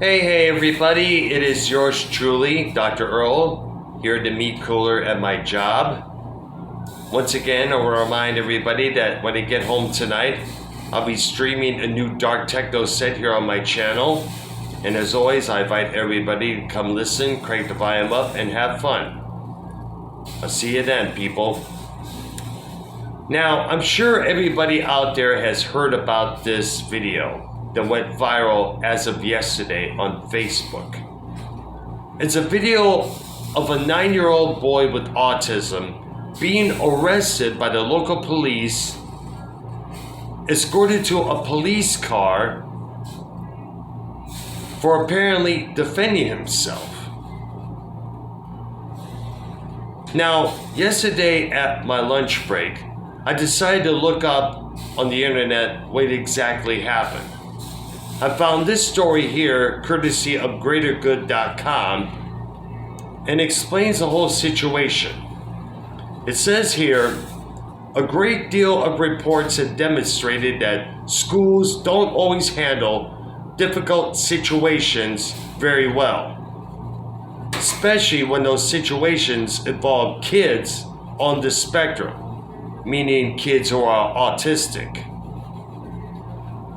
Hey everybody, it is yours truly, Dr. Earl, here at the meat cooler at my job. Once again, I will remind everybody that when I get home tonight, I'll be streaming a new dark techno set here on my channel. And as always, I invite everybody to come listen, crank the volume up, and have fun. I'll see you then, people. Now, I'm sure everybody out there has heard about this video that went viral as of yesterday on Facebook. It's a video of a 9-year-old boy with autism being arrested by the local police, escorted to a police car for apparently defending himself. Now, yesterday at my lunch break, I decided to look up on the internet what exactly happened. I found this story here courtesy of greatergood.com and explains the whole situation. It says here, a great deal of reports have demonstrated that schools don't always handle difficult situations very well, especially when those situations involve kids on the spectrum, meaning kids who are autistic.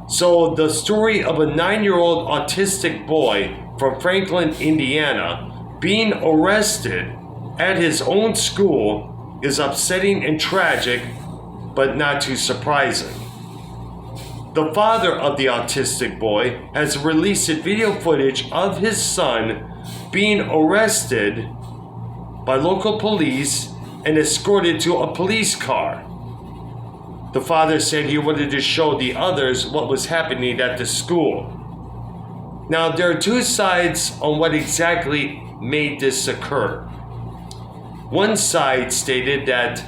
So the story of a 9-year-old autistic boy from Franklin, Indiana, being arrested at his own school is upsetting and tragic, but not too surprising. The father of the autistic boy has released video footage of his son being arrested by local police and escorted to a police car. The father said he wanted to show the others what was happening at the school. Now, there are two sides on what exactly made this occur. One side stated that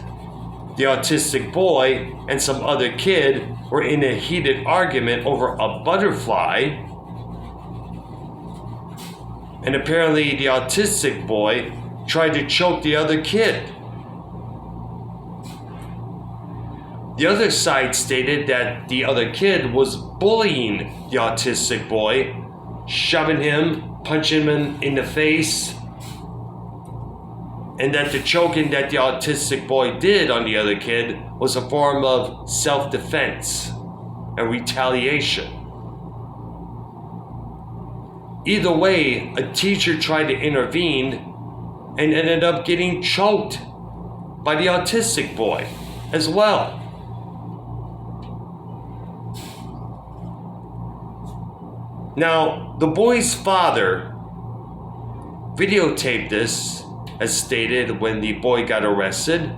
the autistic boy and some other kid were in a heated argument over a butterfly, and apparently the autistic boy tried to choke the other kid. The other side stated that the other kid was bullying the autistic boy, shoving him, punching him in the face, and that the choking that the autistic boy did on the other kid was a form of self-defense and retaliation. Either way, a teacher tried to intervene and ended up getting choked by the autistic boy as well. Now, the boy's father videotaped this, as stated, when the boy got arrested.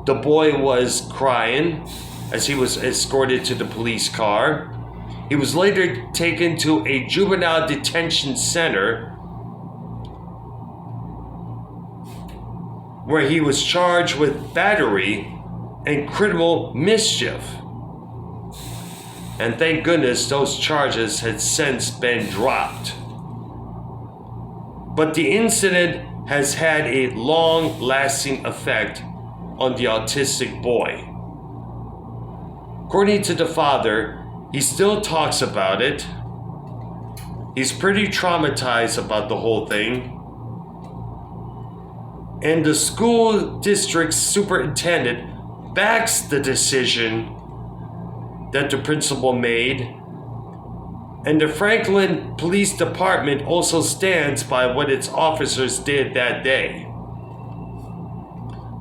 The boy was crying as he was escorted to the police car. He was later taken to a juvenile detention center where he was charged with battery and criminal mischief. And thank goodness those charges had since been dropped. But the incident has had a long-lasting effect on the autistic boy. According to the father, he still talks about it. He's pretty traumatized about the whole thing. And the school district superintendent backs the decision that the principal made, and the Franklin Police Department also stands by what its officers did that day.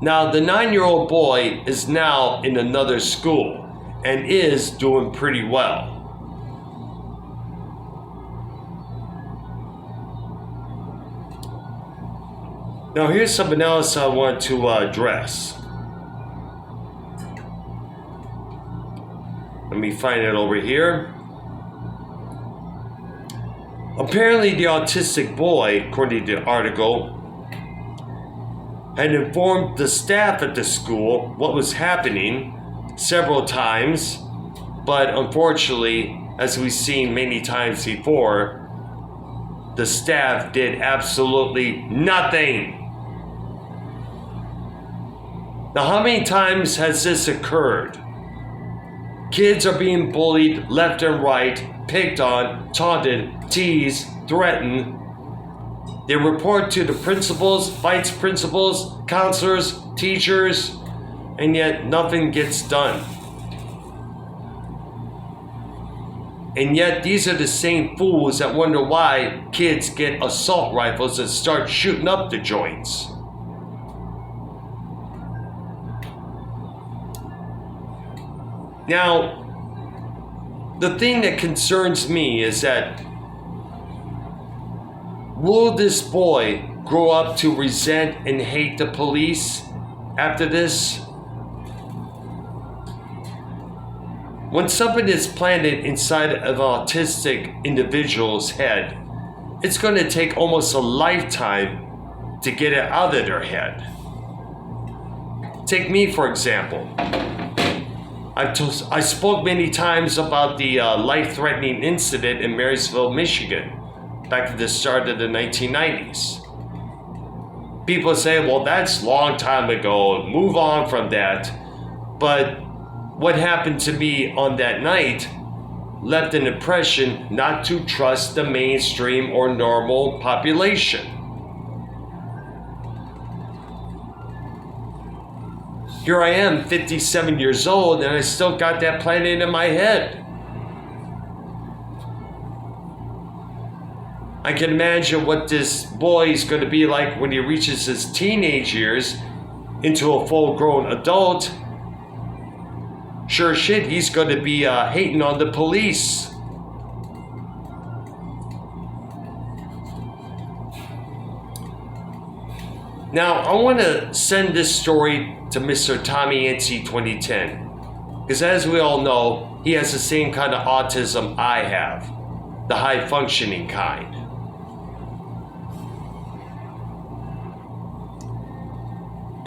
Now, the 9-year-old boy is now in another school and is doing pretty well. Now, here's something else I want to address. Let me find it over here. Apparently, the autistic boy, according to the article, had informed the staff at the school what was happening several times, but unfortunately, as we've seen many times before, the staff did absolutely nothing. Now, how many times has this occurred? Kids are being bullied left and right picked on, taunted, teased, threatened. They report to the principals, vice principals, counselors, teachers, and yet nothing gets done. And yet these are the same fools that wonder why kids get assault rifles and start shooting up the joints. Now, the thing that concerns me is that will this boy grow up to resent and hate the police after this? When something is planted inside of an autistic individual's head, it's going to take almost a lifetime to get it out of their head. Take me, for example. I spoke many times about the life-threatening incident in Marysville, Michigan, back at the start of the 1990s. People say, well, that's a long time ago, move on from that. But what happened to me on that night left an impression not to trust the mainstream or normal population. Here I am, 57 years old, and I still got that planted in my head. I can imagine what this boy is going to be like when he reaches his teenage years into a full-grown adult. Sure shit, he's going to be hating on the police. Now, I want to send this story to Mr. Tommy NC 2010, because as we all know, he has the same kind of autism I have, the high-functioning kind.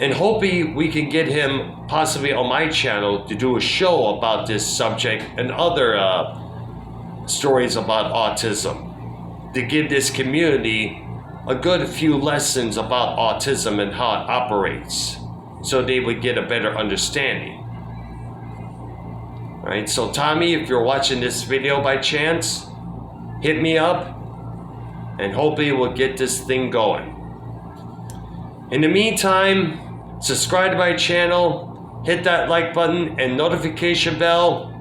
And hoping we can get him possibly on my channel to do a show about this subject and other stories about autism, to give this community a good few lessons about autism and how it operates, so they would get a better understanding. All right, so Tommy, if you're watching this video by chance, hit me up and hopefully we'll get this thing going. In the meantime, subscribe to my channel, hit that like button and notification bell.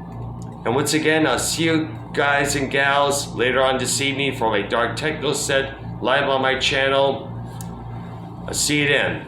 And once again, I'll see you guys and gals later on this evening for a dark techno set live on my channel. I'll see you then.